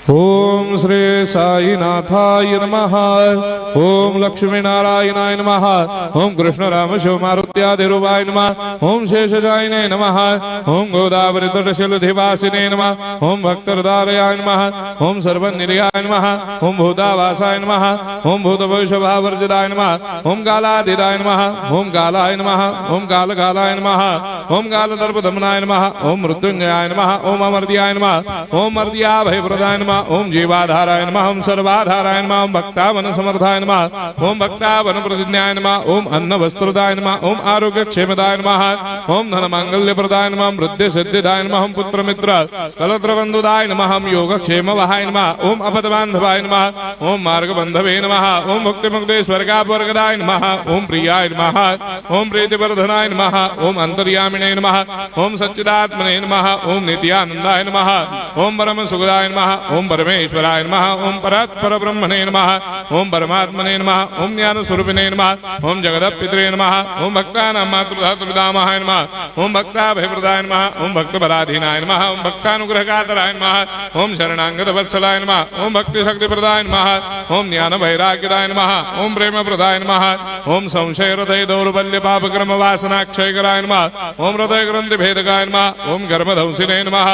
ओम श्री साईनाथाय नमः। ओम लक्ष्मी नारायणाय नमः। ओम कृष्ण राम शिव मारुत्यादिरूपाय नमः। ओम शेषशायिने नमः। ओम गोदावरी तटशिलधिवासिने नमः। ओम भक्तहृदयाय नमः। ओम सर्वनिलयाय नमः। ओम भूतावासाय नमः। ओम भूतभविष्यभावर्जिताय नमः। ओम कालातीताय नमः। ओम कालाय नमः। ओम कालकालाय नमः। ओम कालदर्पदमनाय नमः। ओम मृत्युंजयाय नमः। ओम अमर्त्याय नमः। ओम मर्त्याभयप्रदाय नमः। ओम जीवाधाराय नमः। ओम सर्वाधाराय नमः। ओम भक्तावन समर्थाय नमः। ओम भक्तावन प्रतिज्ञाय नमः। ओम अन्न वस्त्रदाय नमः। ओम आरोग्य क्षेमदाय नमः। ओम धन मांगल्य प्रदाय नमः। वृद्धि सिद्धिदाय नमः। ओम पुत्र मित्र कलत्र बंधुदाय नमः। ओम योग क्षेम वहाय नमः। ओम अपद बांधवाय नमः। ओम मार्ग बंधवे नमः। ओम मुक्ति मुक्ति स्वर्गापवर्गदाय नमः। ओम प्रियाय नमः। ओम प्रीतिवर्धनाय नमः। ओम अंतर्यामिने नमः। ओम सच्चिदात्मने नमः। ओम नित्यानंदाय नमः। ओम परम सुखदाय नमः। ओम परमेश्वराय नमः। ओम परात्पर ब्रह्मणे नमः। ओम परमात्मने नमः। ओम ज्ञान स्वरूपिणे नमः। ओम जगदपितरे नमः। ओम भक्तानां मातृधातृदामाय नमः। ओम भक्ताभयप्रदाय नमः। ओम भक्तपराधीनाय नमः। ओम भक्तानुग्रहकातराय नमः। ओम शरणागत वत्सलाय नमः। ओम भक्ति शक्तिप्रदाय नमः। ओम ज्ञान वैराग्यदाय नमः। ओम प्रेम प्रदाय नमः। ओम संशय हृदय दौर्बल्य पाप कर्म वासना क्षयकराय नमः। ओम हृदय ग्रंथि भेदकाय नमः। ओम गर्भधंसिने नमः।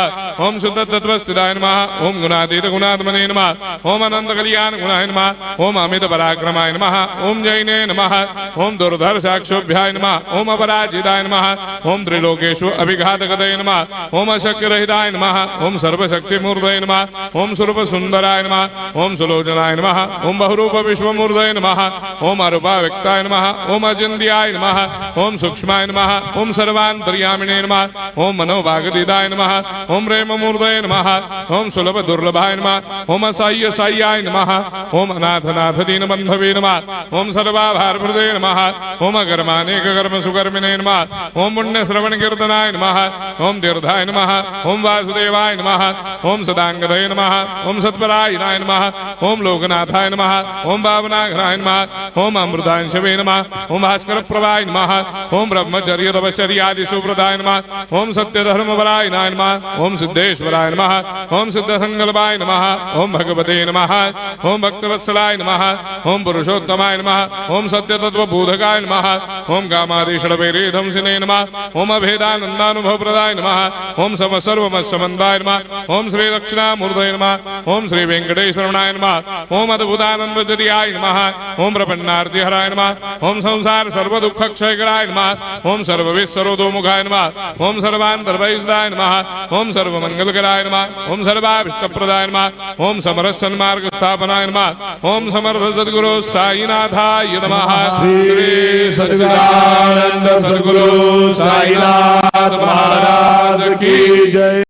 ओम शुद्ध तत्वस्थिताय नमः। ओम गुणातीत गुणात्मने नमः। ओम अनंत कल्याण गुणाय नमः। ओम अमित पराक्रमाय नमः। ओम जैने नमः। ओम दुर्धर साक्षोभ्याय नमः। ओम अपराजिताय नमः। ओम त्रिलोकेषु अभिघातगतये नमः। ओम अशक्य रहिताय नमः। ओम सर्वशक्ति मूर्तये नमः। ओम स्वरूप सुंदराय नमः। ओम सुलोचनाय नमः। ओम बहुरूप विश्वमूर्तये नमः। ओम अरूपा व्यक्ताय नमः। ओम अचिन्त्याय नमः। ओम सूक्ष्माय नमः। ओम सर्वान्तर्यामिणे नमः। ओम मनोभागतीताय नमः। ओम प्रेम मूर्तये नमः। ओम सुलभ दुर्लभाय नमः। ओम असाह्य साह्याय नमः। ओम अनाथनाथ दीन बंधवे नमः। ओम सर्वाभारप्रदे नमः। ओम अकर्मानेक कर्म सुकर्मिणे नमः। ओम पुण्य श्रवण कीर्तनाय नमः। ओम तीर्थाय नमः। ओम वासुदेवाय नमः। ओम सदांगदये नमः। ओम सत्परायणाय नमः। ओम लोकनाथाय नमः। ओम भावनाघनाय नमः। ओम अमृतांशवे नमः। ओम भास्कर प्रभाय नमः। ओम ब्रह्मचर्य तपश्चर्यादि सुप्रदाय नमः। ओम सत्य धर्म परायणाय नमः। ओम सिद्धेश्वराय नमः। ओम सिद्ध संकल्पाय नमः। ओम भगवते नमः। ओम भक्तवत्सलाय नमः। ओम पुरुषोत्तमाय नमः। ओम सत्य तत्व बोधकाय नमः। ओम कामादिषडवैरे धंसिने नमः। ओम अभेदानंदानुभव प्रदाय नमः। ओम सम सर्वमस्समन्दाय नमः। ओम श्री दक्षिणामूर्तये नमः। ओम श्री वेंकटेश्वरनाय नमः। ओम अद्भुतानंदजरियाय नमः। ओम प्रपन्नार्तिहराय नमः। ओम संसार सर्व दुख क्षयकराय नमः। ओम सर्वविश्वरोधोमुखाय नमः। ओम सर्वान्तर्वैसदाय नमः। ओम सर्वमंगलकराय नमः। ओम सर्वाभिष्टप्रदाय नमः। ओम समरस सन्मार्ग स्थापनाय नमः। ओम समर्थ सद्गुरु साईनाथाय नमः। श्री सच्चिदानंद सद्गुरु साईनाथ महाराज की जय।